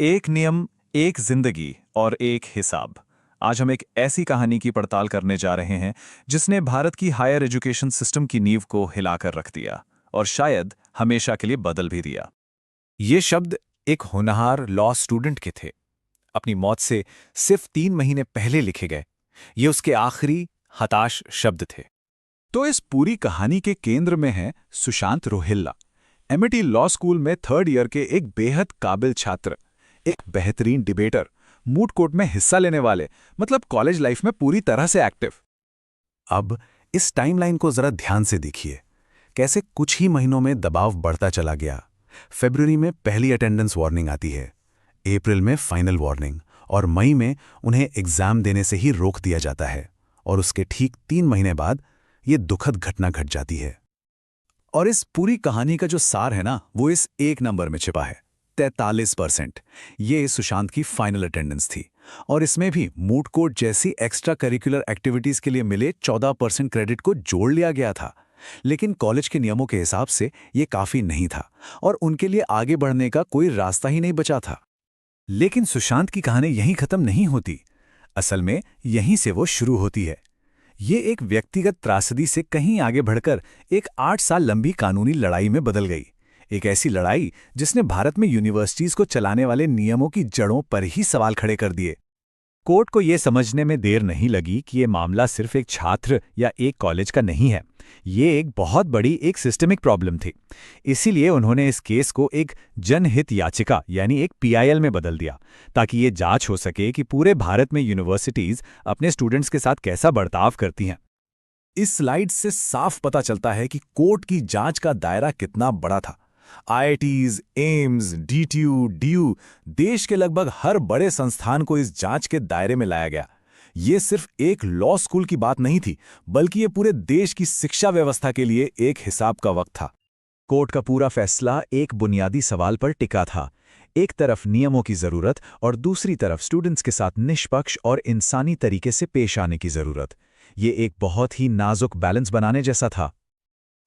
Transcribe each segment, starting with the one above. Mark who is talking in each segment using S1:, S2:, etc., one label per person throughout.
S1: एक नियम, एक जिंदगी और एक हिसाब। आज हम एक ऐसी कहानी की पड़ताल करने जा रहे हैं जिसने भारत की हायर एजुकेशन सिस्टम की नींव को हिलाकर रख दिया और शायद हमेशा के लिए बदल भी दिया।
S2: ये शब्द एक होनहार लॉ स्टूडेंट के थे। अपनी मौत से सिर्फ 3 महीने पहले लिखे गए। ये उसके आखिरी हताश शब्द थे।
S1: तो इस पूरी कहानी के केंद्र में है Sushant Rohilla, MIT law school में थर्ड ईयर के एक बेहद काबिल छात्र, एक बेहतरीन डिबेटर, मूट कोर्ट में हिस्सा लेने वाले, मतलब कॉलेज लाइफ में पूरी तरह से एक्टिव।
S2: अब इस टाइमलाइन को जरा ध्यान से देखिए। कैसे कुछ ही महीनों में दबाव बढ़ता चला गया। फरवरी में पहली अटेंडेंस वार्निंग आती है, अप्रैल में फाइनल वार्निंग और मई में उन्हें एग्जाम देने से ही रोक दिया जाता है। और उसके ठीक 3 महीने बाद ये दुखद घटना घट जाती है।
S1: और इस पूरी कहानी का जो सार है ना, वो इस एक नंबर में छिपा है, 43%। ये सुशांत की फाइनल अटेंडेंस थी और इसमें भी मूट कोर्ट जैसी एक्स्ट्रा करिकुलर एक्टिविटीज के लिए मिले 14% क्रेडिट को जोड़ लिया गया था। लेकिन कॉलेज के नियमों के हिसाब से ये काफी नहीं था और उनके लिए आगे बढ़ने का कोई रास्ता ही नहीं बचा था। लेकिन सुशांत की कहानी यहीं खत्म नहीं होती। असल में यहीं से वो शुरू होती है। ये एक व्यक्तिगत त्रासदी से कहीं आगे बढ़कर एक 8 साल लंबी कानूनी लड़ाई में बदल गई। एक ऐसी लड़ाई जिसने भारत में यूनिवर्सिटीज को चलाने वाले नियमों की जड़ों पर ही सवाल खड़े कर दिए। कोर्ट को यह समझने में देर नहीं लगी कि ये मामला सिर्फ एक छात्र या एक कॉलेज का नहीं है। ये एक बहुत बड़ी एक सिस्टमिक प्रॉब्लम थी। इसीलिए उन्होंने इस केस को एक जनहित याचिका यानी एक पीआईएल में बदल दिया, ताकि ये जांच हो सके कि पूरे भारत में यूनिवर्सिटीज अपने स्टूडेंट्स के साथ कैसा बर्ताव करती हैं। इस स्लाइड से साफ पता चलता है कि कोर्ट की जांच का दायरा कितना बड़ा था। आईआईटीज, एम्स, डीटीयू, डीयू, देश के लगभग हर बड़े संस्थान को इस जांच के दायरे में लाया गया। ये सिर्फ एक लॉ स्कूल की बात नहीं थी, बल्कि ये पूरे देश की शिक्षा व्यवस्था के लिए एक हिसाब का वक्त था। कोर्ट का पूरा फैसला एक बुनियादी सवाल पर टिका था। एक तरफ नियमों की जरूरत और दूसरी तरफ स्टूडेंट्स के साथ निष्पक्ष और इंसानी तरीके से पेश आने की जरूरत। ये एक बहुत ही नाजुक बैलेंस बनाने जैसा था।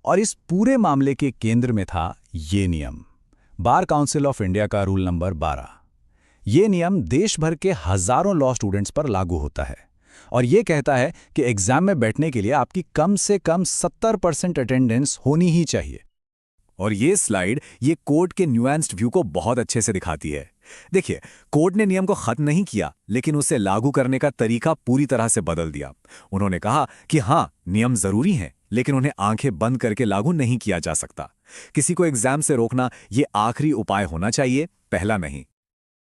S1: और इस पूरे मामले के केंद्र में था ये नियम, बार काउंसिल ऑफ इंडिया का रूल नंबर 12। ये नियम देश भर के हजारों लॉ स्टूडेंट्स पर लागू होता है और ये कहता है कि एग्जाम में बैठने के लिए आपकी कम से कम 70% अटेंडेंस होनी ही चाहिए। और ये स्लाइड ये कोर्ट के न्यूएंस्ड व्यू को बहुत अच्छे से दिखाती है। देखिए, कोर्ट ने नियम को खत्म नहीं किया, लेकिन उसे लागू करने का तरीका पूरी तरह से बदल दिया। उन्होंने कहा कि हाँ, नियम जरूरी हैं, लेकिन उन्हें आंखें बंद करके लागू नहीं किया जा सकता। किसी को एग्जाम से रोकना ये आखिरी उपाय होना चाहिए, पहला नहीं।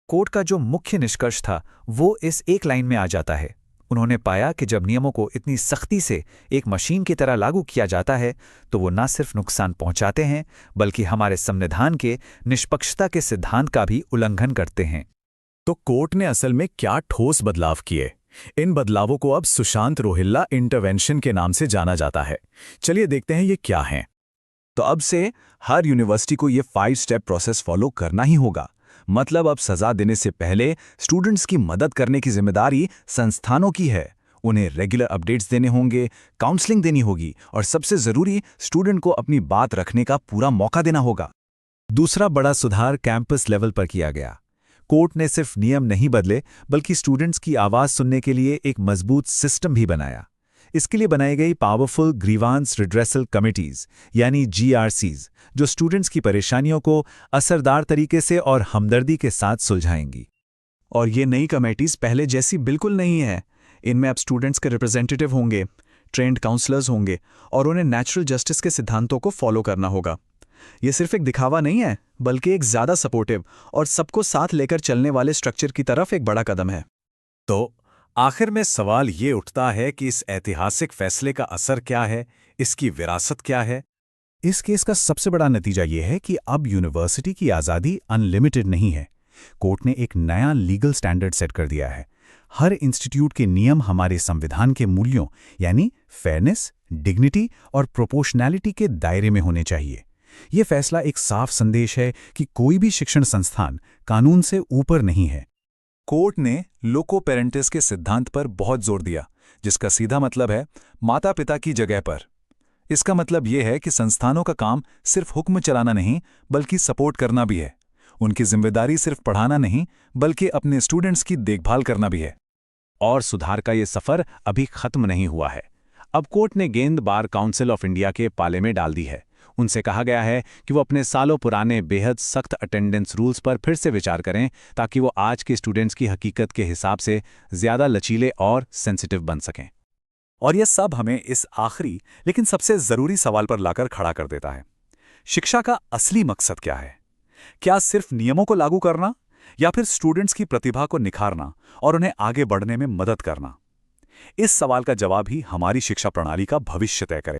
S1: कोर्ट का जो मुख्य निष्कर्ष था वो इस एक लाइन में आ जाता है। उन्होंने पाया कि जब नियमों को इतनी सख्ती से एक मशीन की तरह लागू किया जाता है तो वो न सिर्फ नुकसान पहुंचाते हैं, बल्कि हमारे संविधान के निष्पक्षता के सिद्धांत का भी उल्लंघन करते हैं। तो कोर्ट ने असल में क्या ठोस बदलाव किए? इन बदलावों को अब सुशांत रोहिल्ला इंटरवेंशन के नाम से जाना जाता है। चलिए देखते हैं ये क्या हैं। तो अब से हर यूनिवर्सिटी को ये 5 स्टेप प्रोसेस फॉलो करना ही होगा। मतलब अब सजा देने से पहले स्टूडेंट्स की मदद करने की जिम्मेदारी संस्थानों की है। उन्हें रेगुलर अपडेट्स देने होंगे, काउंसलिंग देनी होगी और सबसे जरूरी, स्टूडेंट को अपनी बात रखने का पूरा मौका देना होगा। दूसरा बड़ा सुधार कैंपस लेवल पर किया गया। कोर्ट ने सिर्फ नियम नहीं बदले, बल्कि स्टूडेंट्स की आवाज सुनने के लिए एक मजबूत सिस्टम भी बनाया। इसके लिए बनाई गई पावरफुल ग्रीवांस रिड्रेसल कमिटीज यानी जीआरसीज, जो स्टूडेंट्स की परेशानियों को असरदार तरीके से और हमदर्दी के साथ सुलझाएंगी। और ये नई कमेटीज पहले जैसी बिल्कुल नहीं है। इनमें अब स्टूडेंट्स के रिप्रेजेंटेटिव होंगे, ट्रेंड काउंसलर्स होंगे और उन्हें नेचुरल जस्टिस के सिद्धांतों को फॉलो करना होगा। ये सिर्फ एक दिखावा नहीं है, बल्कि एक ज्यादा सपोर्टिव और सबको साथ लेकर चलने वाले स्ट्रक्चर की तरफ एक बड़ा कदम है। तो आखिर में सवाल ये उठता है कि इस ऐतिहासिक फैसले का असर क्या है, इसकी विरासत क्या है? इस केस का सबसे बड़ा नतीजा ये है कि अब यूनिवर्सिटी की आज़ादी अनलिमिटेड नहीं है। कोर्ट ने एक नया लीगल स्टैंडर्ड सेट कर दिया है। हर इंस्टीट्यूट के नियम हमारे संविधान के मूल्यों यानी फेयरनेस, डिग्निटी और प्रोपोर्शनैलिटी के दायरे में होने चाहिए। ये फैसला एक साफ संदेश है कि कोई भी शिक्षण संस्थान कानून से ऊपर नहीं है। कोर्ट ने लोको पेरेंटिस के सिद्धांत पर बहुत जोर दिया, जिसका सीधा मतलब है माता पिता की जगह पर। इसका मतलब यह है कि संस्थानों का काम सिर्फ हुक्म चलाना नहीं, बल्कि सपोर्ट करना भी है। उनकी जिम्मेदारी सिर्फ पढ़ाना नहीं बल्कि अपने स्टूडेंट्स की देखभाल करना भी है।
S2: और सुधार का ये सफर अभी खत्म नहीं हुआ है। अब कोर्ट ने गेंद बार काउंसिल ऑफ इंडिया के पाले में डाल दी है। उनसे कहा गया है कि वो अपने सालों पुराने बेहद सख्त अटेंडेंस रूल्स पर फिर से विचार करें ताकि वो आज के स्टूडेंट्स की हकीकत के हिसाब से ज़्यादा लचीले और सेंसिटिव बन सकें।
S1: और यह सब हमें इस आखिरी लेकिन सबसे जरूरी सवाल पर लाकर खड़ा कर देता है। शिक्षा का असली मकसद क्या है? क्या सिर्फ नियमों को लागू करना या फिर स्टूडेंट्स की प्रतिभा को निखारना और उन्हें आगे बढ़ने में मदद करना? इस सवाल का जवाब ही हमारी शिक्षा प्रणाली का भविष्य तय करेगा।